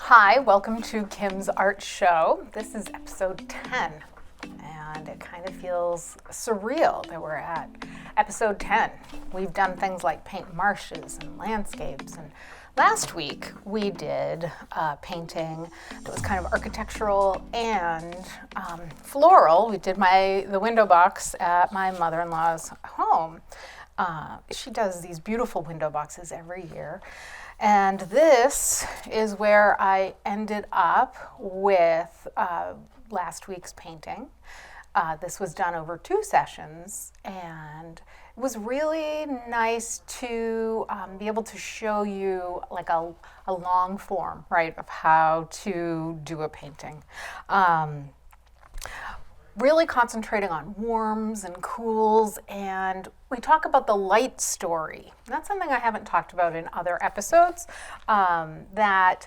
Hi, welcome to Kim's Art Show. This is episode 10, and it kind of feels surreal that we're at episode 10. We've done things like paint marshes and landscapes, and last week we did a painting that was kind of architectural and floral. We did the window box at my mother-in-law's home. She does these beautiful window boxes every year. And this is where I ended up with last week's painting. This was done over 2 sessions, and it was really nice to be able to show you like a long form, right, of how to do a painting. Really concentrating on warms and cools, and we talk about the light story. That's something I haven't talked about in other episodes, that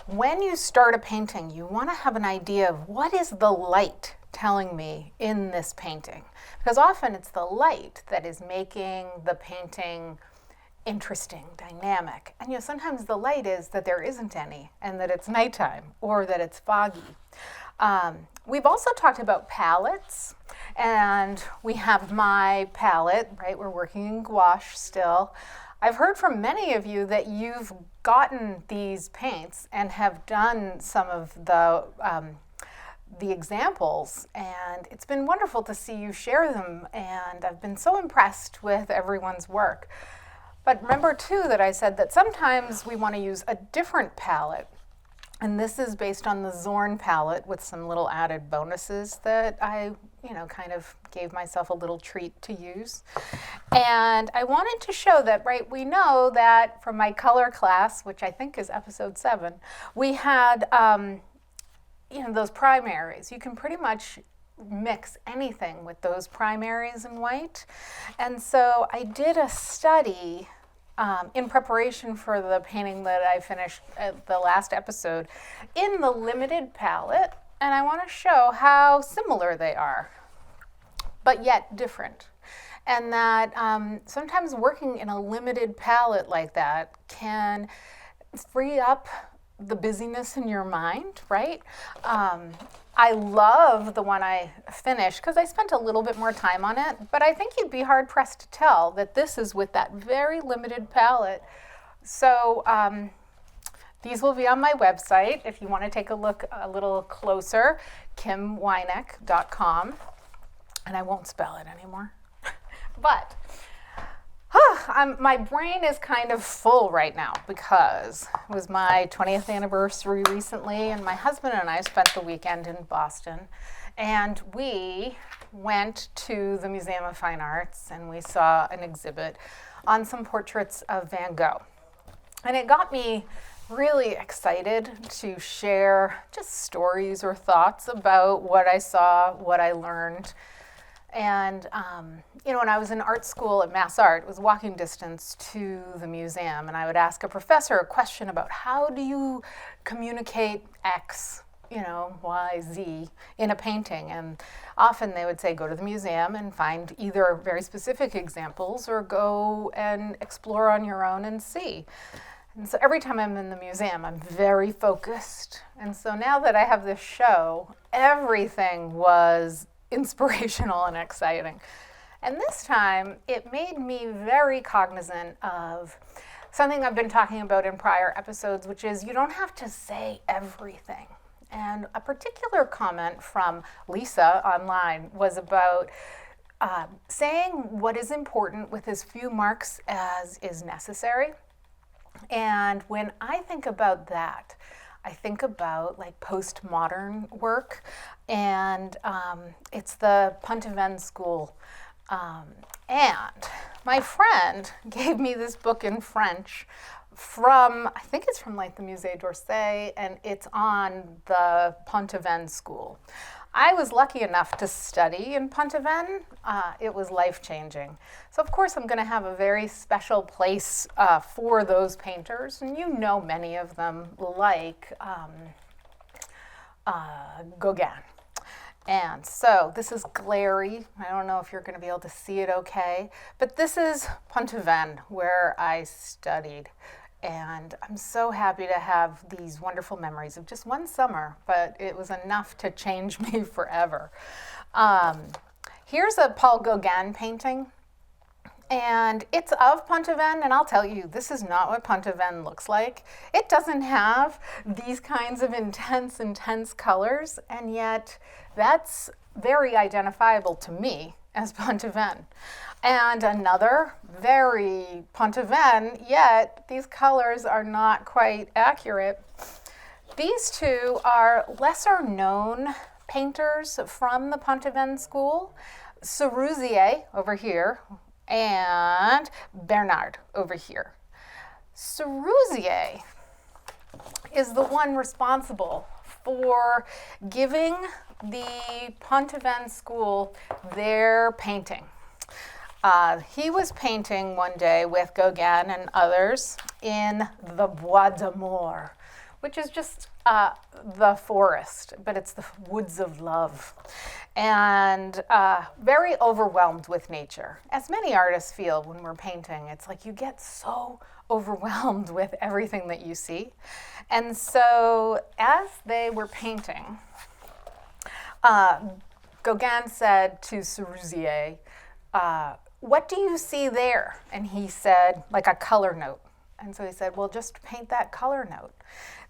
when you start a painting, you want to have an idea of what is the light telling me in this painting. Because often it's the light that is making the painting interesting, dynamic. And sometimes the light is that there isn't any, and that it's nighttime, or that it's foggy. We've also talked about palettes, and we have my palette, right? We're working in gouache still. I've heard from many of you that you've gotten these paints and have done some of the examples, and it's been wonderful to see you share them, and I've been so impressed with everyone's work. But remember too that I said that sometimes we want to use a different palette. And this is based on the Zorn palette with some little added bonuses that I, kind of gave myself a little treat to use. And I wanted to show that, right, we know that from my color class, which I think is episode 7, we had, those primaries. You can pretty much mix anything with those primaries in white. And so I did a study in preparation for the painting that I finished at the last episode in the limited palette, and I want to show how similar they are, but yet different. And that sometimes working in a limited palette like that can free up the busyness in your mind, right? I love the one I finished because I spent a little bit more time on it, but I think you'd be hard pressed to tell that this is with that very limited palette. So these will be on my website if you want to take a look a little closer, kimweineck.com, and I won't spell it anymore. But my brain is kind of full right now because it was my 20th anniversary recently, and my husband and I spent the weekend in Boston, and we went to the Museum of Fine Arts, and we saw an exhibit on some portraits of Van Gogh. And it got me really excited to share just stories or thoughts about what I saw, what I learned. And, when I was in art school at Mass Art, it was walking distance to the museum, and I would ask a professor a question about how do you communicate X, Y, Z in a painting. And often they would say, go to the museum and find either very specific examples or go and explore on your own and see. And so every time I'm in the museum, I'm very focused. And so now that I have this show, everything was inspirational and exciting. And this time, it made me very cognizant of something I've been talking about in prior episodes, which is you don't have to say everything. And a particular comment from Lisa online was about saying what is important with as few marks as is necessary. And when I think about that, I think about like postmodern work, and it's the Pontevin School. And my friend gave me this book in French I think it's from like the Musée d'Orsay, and it's on the Pontevin School. I was lucky enough to study in Pontevin. It was life-changing. So of course I'm going to have a very special place for those painters, and many of them, like Gauguin. And so this is glary. I don't know if you're going to be able to see it okay, but this is Pontevin, where I studied. And I'm so happy to have these wonderful memories of just one summer, but it was enough to change me forever. Here's a Paul Gauguin painting. And it's of Pontevin, and I'll tell you, this is not what Pontevin looks like. It doesn't have these kinds of intense colors, and yet that's very identifiable to me as Pontevin. And another very Pontevin, yet these colors are not quite accurate. These two are lesser known painters from the Pontevin school. Cerisier over here, and Bernard over here. Cerisier is the one responsible for giving the Pontevin school their painting. He was painting one day with Gauguin and others in the Bois d'Amour, which is just the forest, but it's the woods of love. And very overwhelmed with nature, as many artists feel when we're painting. It's like you get so overwhelmed with everything that you see. And so as they were painting, Gauguin said to Cerisier, what do you see there? And he said, like a color note. And so he said, well, just paint that color note.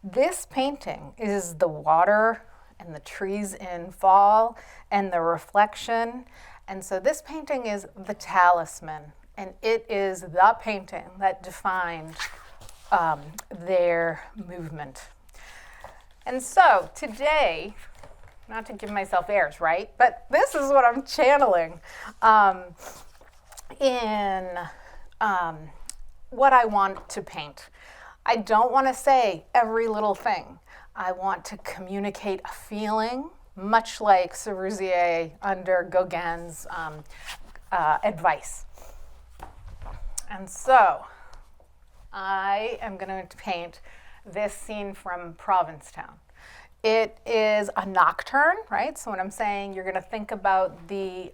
This painting is the water and the trees in fall and the reflection. And so this painting is the talisman, and it is the painting that defined their movement. And so today, not to give myself airs, right? But this is what I'm channeling in what I want to paint. I don't want to say every little thing. I want to communicate a feeling, much like Cerisier under Gauguin's advice. And so I am going to paint this scene from Provincetown. It is a nocturne, right? So when I'm saying you're going to think about the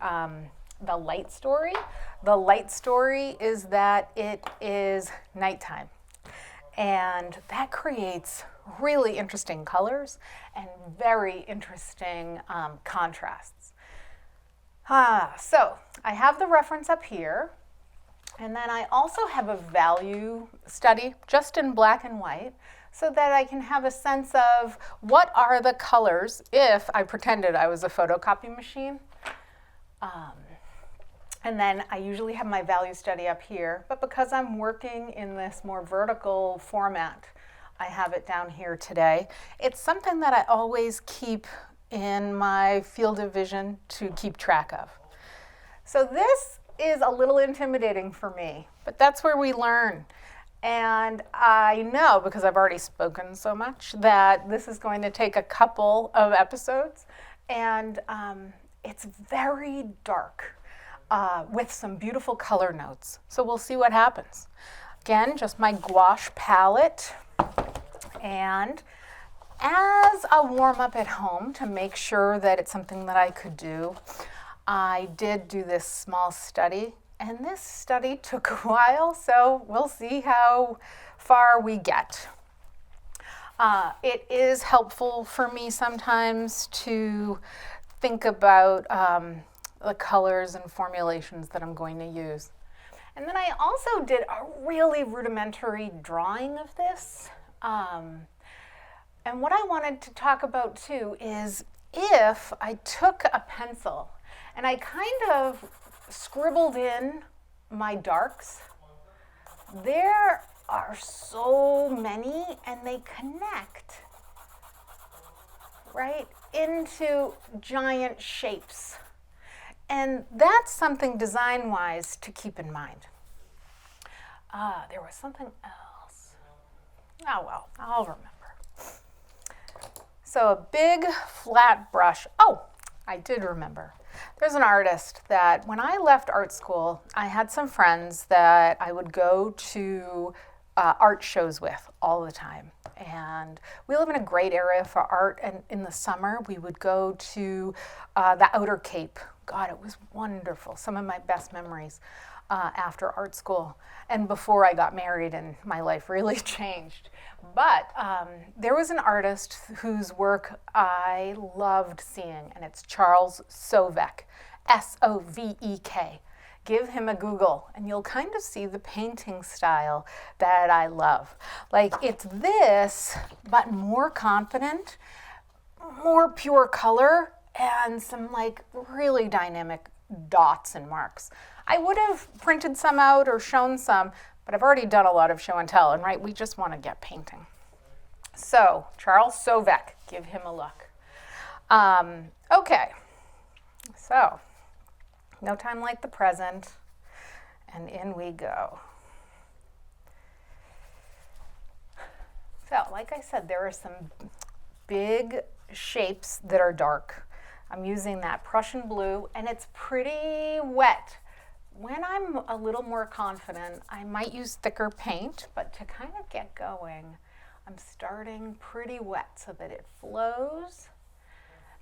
light story, the light story is that it is nighttime. And that creates really interesting colors and very interesting contrasts. So I have the reference up here, and then I also have a value study just in black and white so that I can have a sense of what are the colors if I pretended I was a photocopy machine. And then I usually have my value study up here, but because I'm working in this more vertical format, I have it down here today. It's something that I always keep in my field of vision to keep track of. So this is a little intimidating for me, but that's where we learn. And I know, because I've already spoken so much, that this is going to take a couple of episodes, and it's very dark. With some beautiful color notes. So we'll see what happens. Again, just my gouache palette. And as a warm-up at home to make sure that it's something that I could do, I did do this small study. And this study took a while, so we'll see how far we get. It is helpful for me sometimes to think about the colors and formulations that I'm going to use. And then I also did a really rudimentary drawing of this. And what I wanted to talk about too is if I took a pencil and I kind of scribbled in my darks, there are so many and they connect, right, into giant shapes. And that's something design-wise to keep in mind. There was something else. Oh, well, I'll remember. So a big flat brush. Oh, I did remember. There's an artist that when I left art school, I had some friends that I would go to art shows with all the time. And we live in a great area for art, and in the summer we would go to the Outer Cape. God, it was wonderful, some of my best memories. after art school and before I got married and my life really changed. But there was an artist whose work I loved seeing, and it's Charles Sovek, Sovek. Give him a Google and you'll kind of see the painting style that I love. Like it's this, but more confident, more pure color, and some like really dynamic dots and marks. I would have printed some out or shown some, but I've already done a lot of show and tell, and right, we just want to get painting. So, Charles Sovek, give him a look. Okay, so, no time like the present, and in we go. So, like I said, there are some big shapes that are dark. I'm using that Prussian blue, and it's pretty wet. When I'm a little more confident, I might use thicker paint, but to kind of get going, I'm starting pretty wet so that it flows,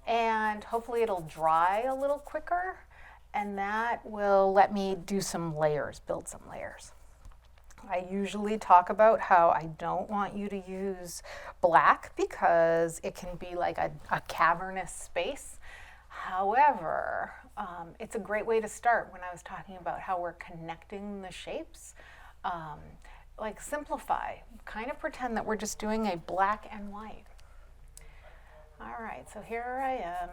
and hopefully it'll dry a little quicker, and that will let me do some layers, build some layers. I usually talk about how I don't want you to use black because it can be like a cavernous space. However, it's a great way to start when I was talking about how we're connecting the shapes. Like simplify, kind of pretend that we're just doing a black and white. All right, so here I am.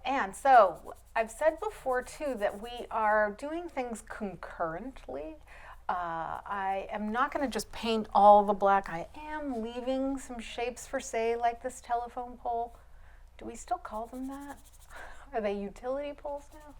And so I've said before too that we are doing things concurrently. I am not going to just paint all the black. I am leaving some shapes for, say, like this telephone pole. Do we still call them that? Are they utility poles now?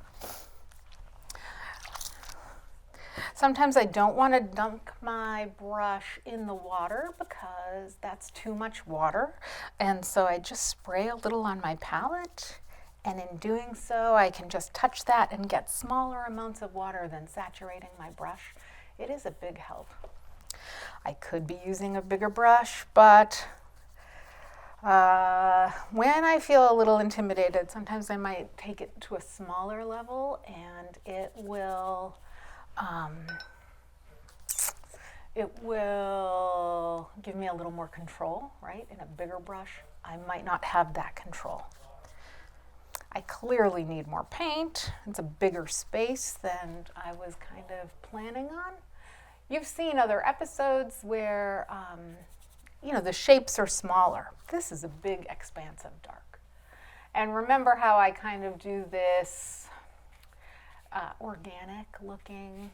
Sometimes I don't want to dunk my brush in the water because that's too much water. And so I just spray a little on my palette. And in doing so, I can just touch that and get smaller amounts of water than saturating my brush. It is a big help. I could be using a bigger brush, but when I feel a little intimidated, sometimes I might take it to a smaller level, and it will give me a little more control, right? In a bigger brush, I might not have that control. I clearly need more paint. It's a bigger space than I was kind of planning on. You've seen other episodes where, the shapes are smaller. This is a big expanse of dark. And remember how I kind of do this organic looking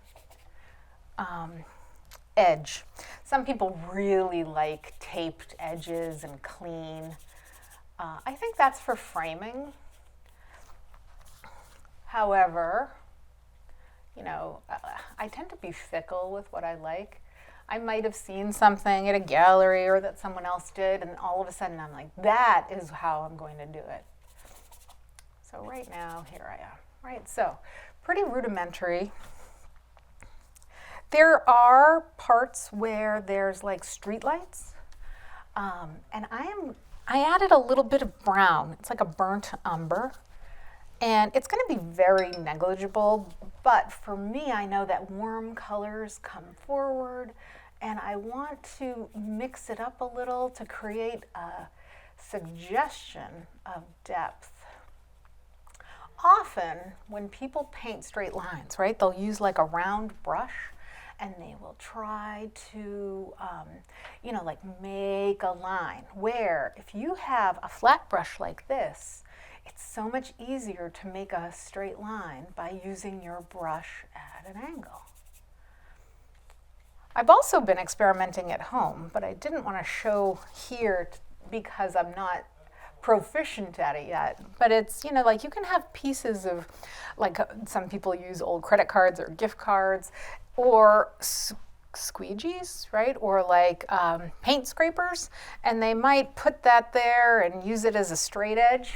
edge. Some people really like taped edges and clean. I think that's for framing. However, I tend to be fickle with what I like. I might have seen something at a gallery or that someone else did, and all of a sudden I'm like, that is how I'm going to do it. So right now, here I am. Right, so pretty rudimentary. There are parts where there's like street lights, and I added a little bit of brown. It's like a burnt umber. And it's going to be very negligible, but for me, I know that warm colors come forward, and I want to mix it up a little to create a suggestion of depth. Often, when people paint straight lines, right, they'll use like a round brush, and they will try to, like make a line, where if you have a flat brush like this, it's so much easier to make a straight line by using your brush at an angle. I've also been experimenting at home, but I didn't want to show here because I'm not proficient at it yet. But it's, like you can have pieces of, like some people use old credit cards or gift cards or squeegees, right? Or like paint scrapers, and they might put that there and use it as a straight edge.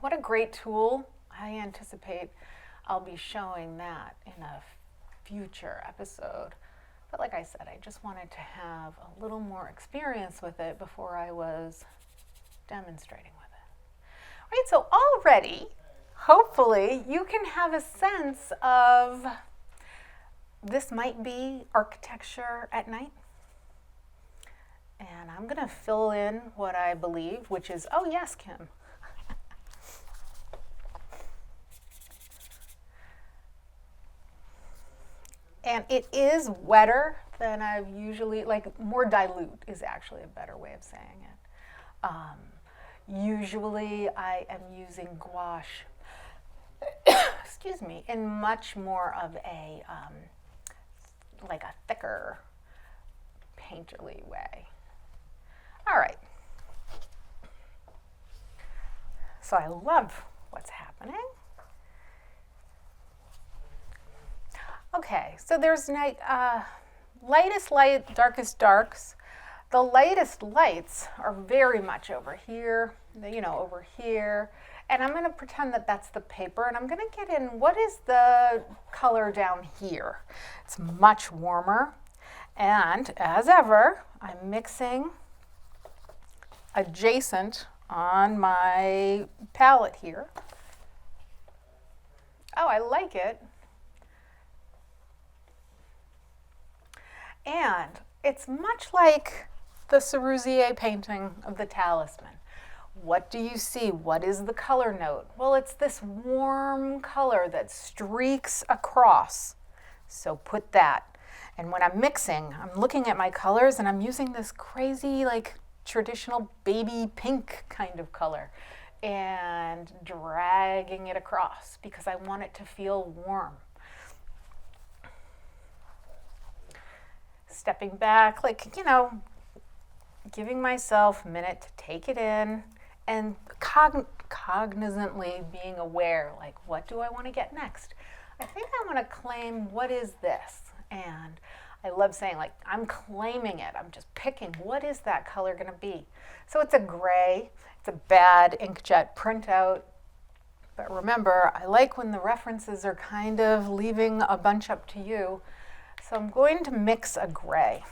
What a great tool. I anticipate I'll be showing that in a future episode. But like I said, I just wanted to have a little more experience with it before I was demonstrating with it. Right, so already hopefully you can have a sense of this might be architecture at night. And I'm going to fill in what I believe, which is, oh yes, Kim. And it is wetter than I've usually, like more dilute is actually a better way of saying it. Usually I am using gouache, excuse me, in much more of a, like a thicker, painterly way. All right. So I love what's happening. Okay, so there's lightest light, darkest darks. The lightest lights are very much over here, over here. And I'm going to pretend that that's the paper, and I'm going to get in what is the color down here. It's much warmer. And as ever, I'm mixing adjacent on my palette here. Oh, I like it. And it's much like the Cerisier painting of the Talisman. What do you see? What is the color note? Well, it's this warm color that streaks across. So put that. And when I'm mixing, I'm looking at my colors and I'm using this crazy, like traditional baby pink kind of color and dragging it across because I want it to feel warm. Stepping back, giving myself a minute to take it in and cognizantly being aware, like, what do I want to get next? I think I want to claim, what is this? And I love saying, like, I'm claiming it. I'm just picking, what is that color going to be? So it's a gray. It's a bad inkjet printout. But remember, I like when the references are kind of leaving a bunch up to you. So I'm going to mix a gray.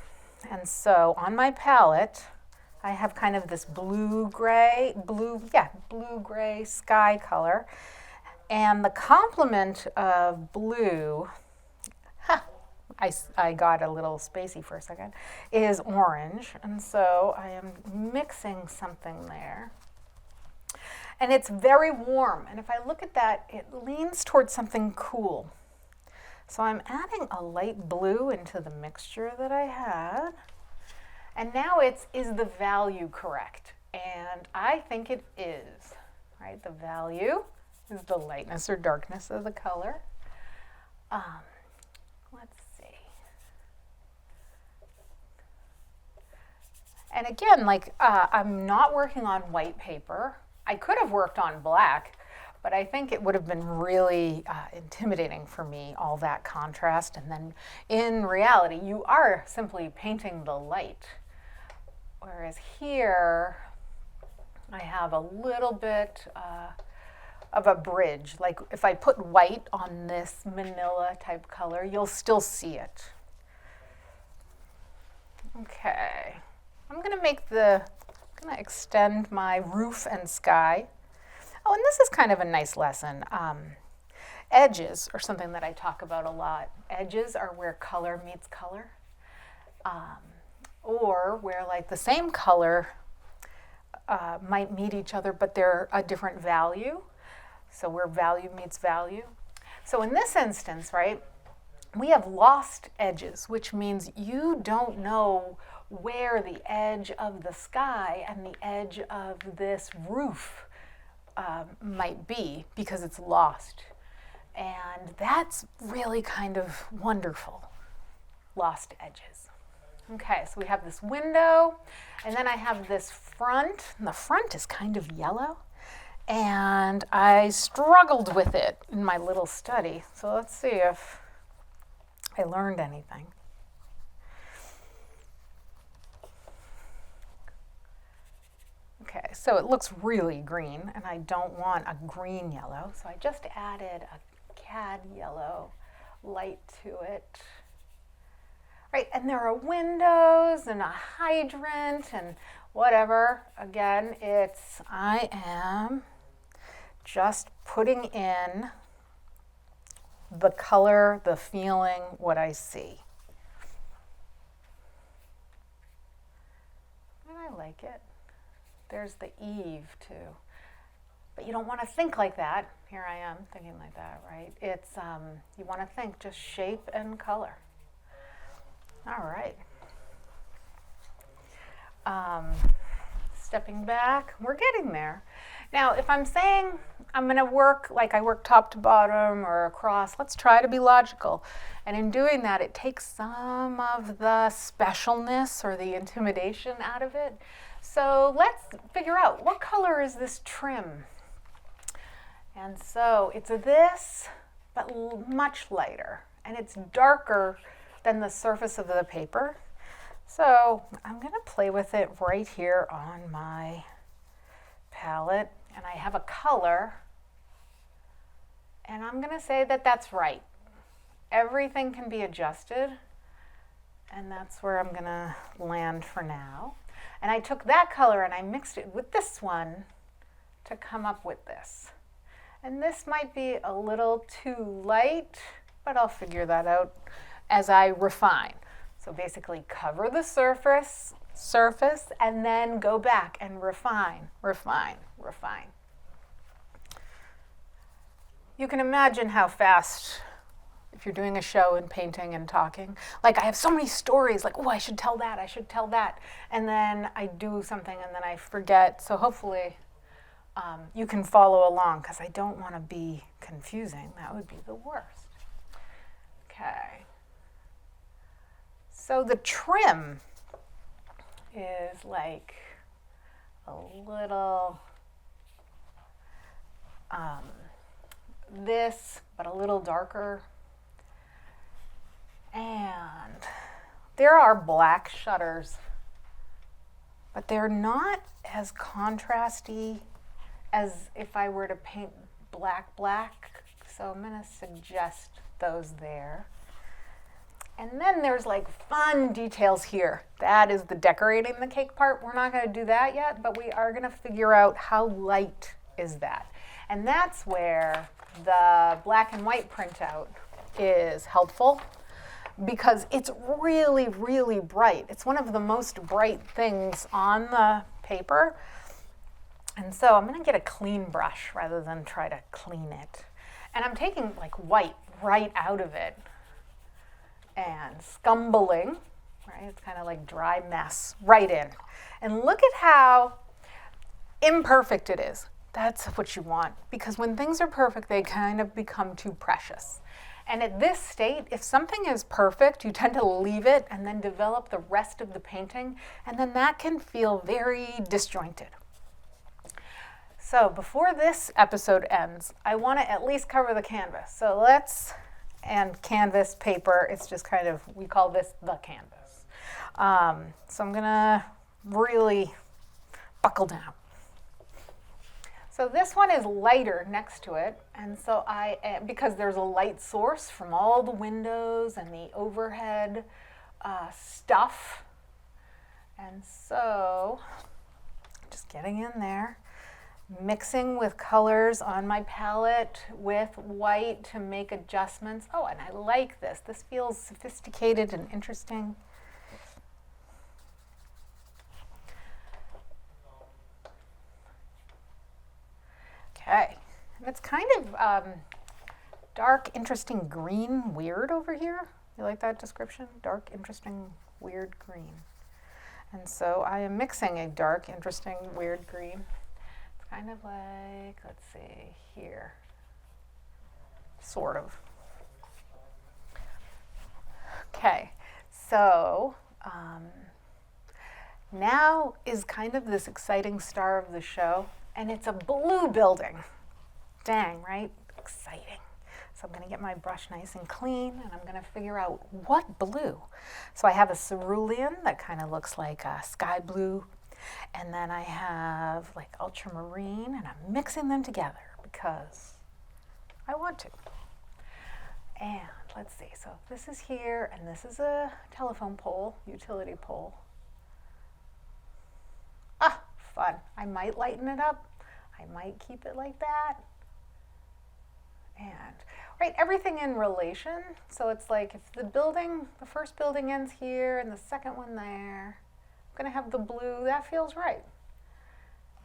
And so on my palette, I have kind of this blue-gray sky color. And the complement of blue, I got a little spacey for a second, is orange. And so I am mixing something there. And it's very warm. And if I look at that, it leans towards something cool. So I'm adding a light blue into the mixture that I had. And now is the value correct? And I think it is, right? The value is the lightness or darkness of the color. Let's see. And again, I'm not working on white paper. I could have worked on black, but I think it would have been really intimidating for me, all that contrast. And then in reality, you are simply painting the light. Whereas here, I have a little bit of a bridge. Like if I put white on this manila type color, you'll still see it. Okay, I'm gonna extend my roof and sky. Oh, and this is kind of a nice lesson. Edges are something that I talk about a lot. Edges are where color meets color. Or where the same color might meet each other, but they're a different value. So where value meets value. So in this instance, right, we have lost edges, which means you don't know where the edge of the sky and the edge of this roof might be because it's lost. And that's really kind of wonderful, lost edges. Okay, so we have this window, and then I have this front, and the front is kind of yellow, and I struggled with it in my little study. So let's see if I learned anything. Okay, so it looks really green, and I don't want a green yellow, so I just added a cad yellow light to it. Right, and there are windows and a hydrant and whatever. Again, I am just putting in the color, the feeling, what I see. And I like it. There's the Eve too. But you don't want to think like that. Here I am thinking like that, right? It's, you want to think just shape and color. All right. Stepping back, we're getting there. Now, if I'm saying I'm going to work like I work top to bottom or across, let's try to be logical. And in doing that, it takes some of the specialness or the intimidation out of it. So let's figure out, what color is this trim? And so it's this, but much lighter. And it's darker than the surface of the paper. So I'm going to play with it right here on my palette. And I have a color. And I'm going to say that that's right. Everything can be adjusted. And that's where I'm going to land for now. And I took that color and I mixed it with this one to come up with this. And this might be a little too light, but I'll figure that out as I refine. So basically cover the surface, and then go back and refine. You can imagine how fast, if you're doing a show and painting and talking, like I have so many stories, like, oh, I should tell that. And then I do something and then I forget. So hopefully you can follow along, because I don't want to be confusing. That would be the worst. Okay. So the trim is like a little this, but a little darker. And there are black shutters, but they're not as contrasty as if I were to paint black. So I'm going to suggest those there. And then there's like fun details here. That is the decorating the cake part. We're not going to do that yet, but we are going to figure out how light is that. And that's where the black and white printout is helpful, because it's really, really bright. It's one of the most bright things on the paper. And so I'm going to get a clean brush rather than try to clean it. And I'm taking like white right out of it and scumbling, right? It's kind of like dry mess right in. And look at how imperfect it is. That's what you want, because when things are perfect, they kind of become too precious. And at this state, if something is perfect, you tend to leave it and then develop the rest of the painting, and then that can feel very disjointed. So before this episode ends, I want to at least cover the canvas. So and canvas paper, it's just kind of, we call this the canvas. So I'm going to really buckle down. So this one is lighter next to it, and so because there's a light source from all the windows and the overhead stuff. And so just getting in there, mixing with colors on my palette with white to make adjustments. Oh, and I like this. This feels sophisticated and interesting. Okay, and it's kind of dark, interesting green, weird over here. You like that description? Dark, interesting, weird green. And so I am mixing a dark, interesting, weird green. It's kind of like, let's see, here. Sort of. Okay, so now is kind of this exciting star of the show. And it's a blue building. Dang, right? Exciting. So I'm going to get my brush nice and clean, and I'm going to figure out what blue. So I have a cerulean that kind of looks like a sky blue, and then I have like ultramarine, and I'm mixing them together because I want to. And let's see. So this is here, and this is a telephone pole, utility pole. Fun. I might lighten it up. I might keep it like that. And, right, everything in relation. So it's like if the first building ends here and the second one there, I'm going to have the blue. That feels right.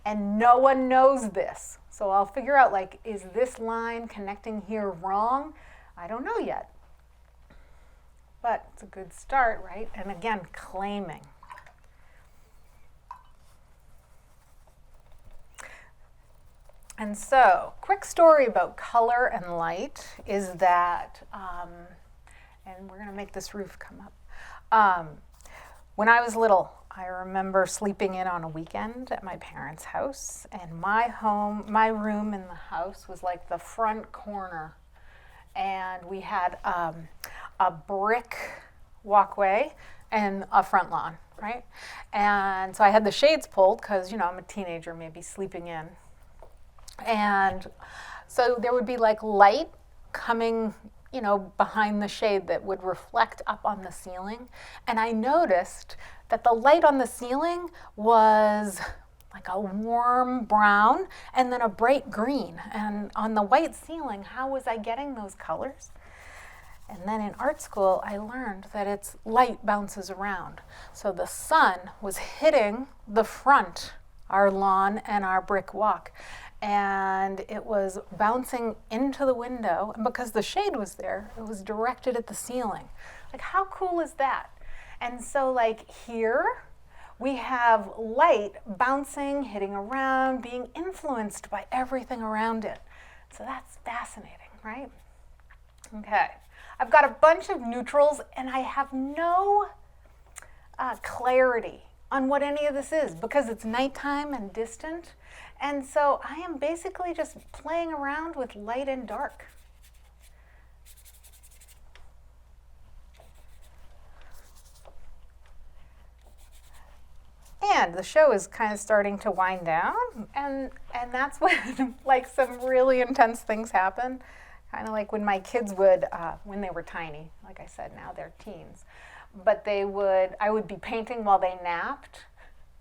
And no one knows this. So I'll figure out, like, is this line connecting here wrong? I don't know yet. But it's a good start, right? And again, claiming. And so, quick story about color and light is that, and we're going to make this roof come up. When I was little, I remember sleeping in on a weekend at my parents' house, and my room in the house was like the front corner, and we had a brick walkway and a front lawn, right? And so I had the shades pulled because, I'm a teenager, maybe sleeping in. And so there would be like light coming, behind the shade that would reflect up on the ceiling. And I noticed that the light on the ceiling was like a warm brown and then a bright green. And on the white ceiling, how was I getting those colors? And then in art school, I learned that its light bounces around. So the sun was hitting the front, our lawn and our brick walk. And it was bouncing into the window. And because the shade was there, it was directed at the ceiling. Like, how cool is that? And so, like, here, we have light bouncing, hitting around, being influenced by everything around it. So that's fascinating, right? Okay. I've got a bunch of neutrals, and I have no clarity on what any of this is because it's nighttime and distant. And so I am basically just playing around with light and dark. And the show is kind of starting to wind down, and that's when like some really intense things happen. Kind of like when my kids would, when they were tiny, like I said, now they're teens. But I would be painting while they napped.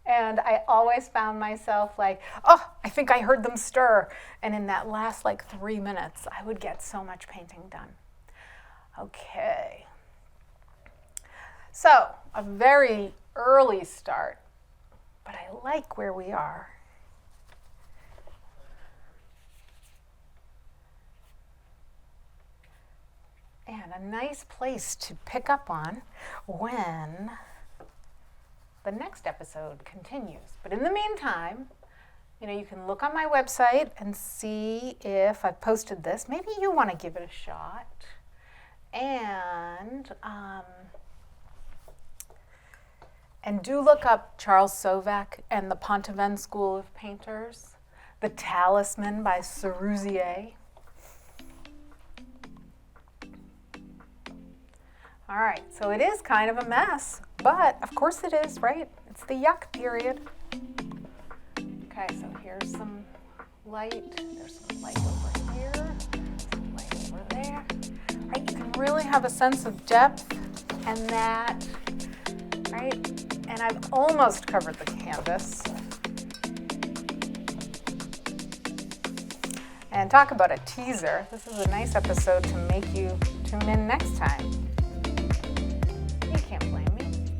And I always found myself like, oh, I think I heard them stir. And in that last 3 minutes, I would get so much painting done. Okay. So, a very early start, but I like where we are. And a nice place to pick up on when the next episode continues. But in the meantime, you can look on my website and see if I've posted this. Maybe you want to give it a shot. And do look up Charles Sauvac and the Pontevin School of Painters, The Talisman by Cerisier. All right, so it is kind of a mess, but of course it is, right? It's the yuck period. Okay, so here's some light. There's some light over here, some light over there. Right, you can really have a sense of depth and that, right? And I've almost covered the canvas. And talk about a teaser. This is a nice episode to make you tune in next time. You can't blame me.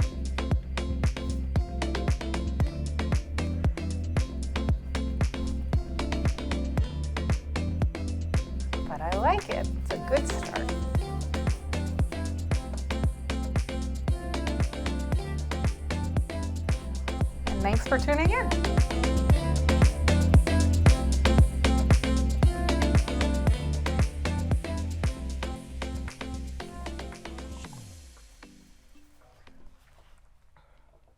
But I like it. It's a good start. And thanks for tuning in.